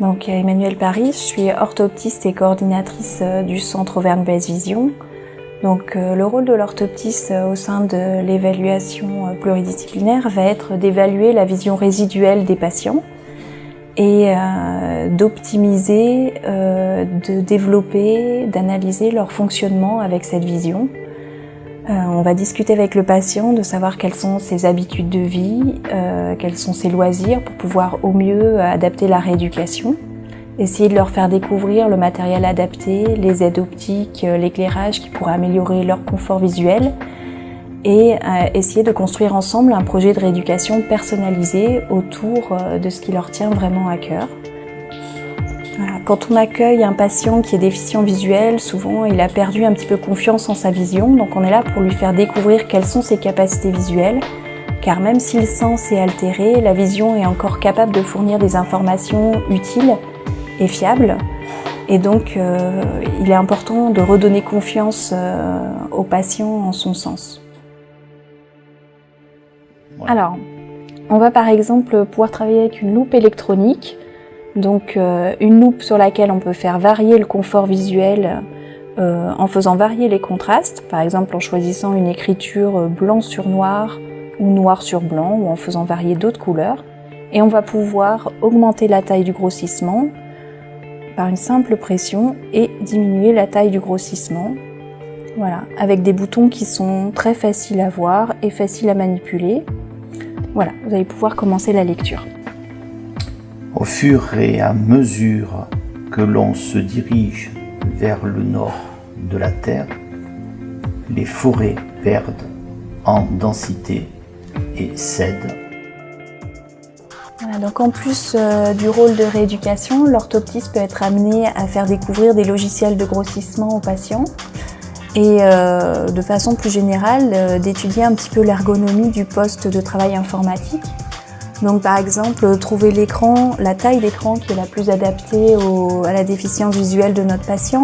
Donc Emmanuelle Paris, je suis orthoptiste et coordinatrice du centre Auvergne-Baisse Vision. Donc le rôle de l'orthoptiste au sein de l'évaluation pluridisciplinaire va être d'évaluer la vision résiduelle des patients et d'optimiser, de développer, d'analyser leur fonctionnement avec cette vision. On va discuter avec le patient de savoir quelles sont ses habitudes de vie, quels sont ses loisirs pour pouvoir au mieux adapter la rééducation. Essayer de leur faire découvrir le matériel adapté, les aides optiques, l'éclairage qui pourra améliorer leur confort visuel et essayer de construire ensemble un projet de rééducation personnalisé autour de ce qui leur tient vraiment à cœur. Voilà. Quand on accueille un patient qui est déficient visuel, souvent il a perdu un petit peu confiance en sa vision, donc on est là pour lui faire découvrir quelles sont ses capacités visuelles, car même si le sens est altéré, la vision est encore capable de fournir des informations utiles et fiables, et donc il est important de redonner confiance au patient en son sens. Alors, on va par exemple pouvoir travailler avec une loupe électronique. Donc une loupe sur laquelle on peut faire varier le confort visuel en faisant varier les contrastes, par exemple en choisissant une écriture blanc sur noir ou noir sur blanc ou en faisant varier d'autres couleurs. Et on va pouvoir augmenter la taille du grossissement par une simple pression et diminuer la taille du grossissement. Voilà, avec des boutons qui sont très faciles à voir et faciles à manipuler. Voilà, vous allez pouvoir commencer la lecture. Au fur et à mesure que l'on se dirige vers le nord de la Terre, les forêts perdent en densité et cèdent. Voilà, donc en plus du rôle de rééducation, l'orthoptiste peut être amené à faire découvrir des logiciels de grossissement aux patients et de façon plus générale d'étudier un petit peu l'ergonomie du poste de travail informatique. Donc par exemple, trouver l'écran, la taille d'écran qui est la plus adaptée à la déficience visuelle de notre patient.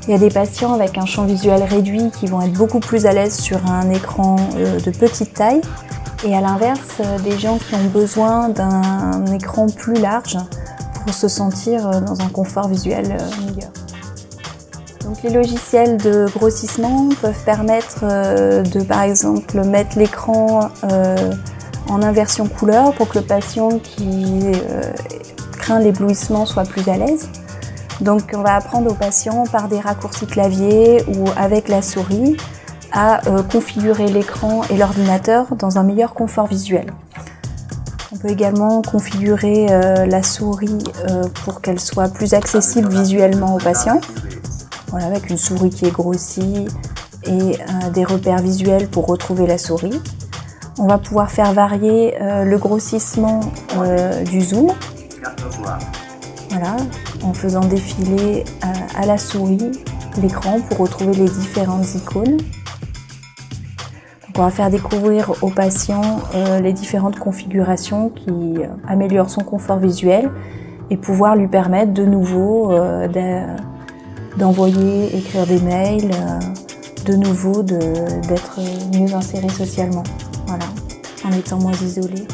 Il y a des patients avec un champ visuel réduit qui vont être beaucoup plus à l'aise sur un écran de petite taille. Et à l'inverse, des gens qui ont besoin d'un écran plus large pour se sentir dans un confort visuel meilleur. Donc les logiciels de grossissement peuvent permettre de par exemple mettre l'écran en inversion couleur pour que le patient qui craint l'éblouissement soit plus à l'aise. Donc on va apprendre au patient par des raccourcis clavier ou avec la souris à configurer l'écran et l'ordinateur dans un meilleur confort visuel. On peut également configurer la souris pour qu'elle soit plus accessible visuellement au patient. Voilà, avec une souris qui est grossie et des repères visuels pour retrouver la souris. On va pouvoir faire varier le grossissement du zoom, voilà, en faisant défiler à la souris l'écran pour retrouver les différentes icônes. Donc on va faire découvrir au patient les différentes configurations qui améliorent son confort visuel et pouvoir lui permettre de nouveau d'envoyer, écrire des mails, de nouveau d'être mieux inséré socialement. Voilà, en étant moins isolé.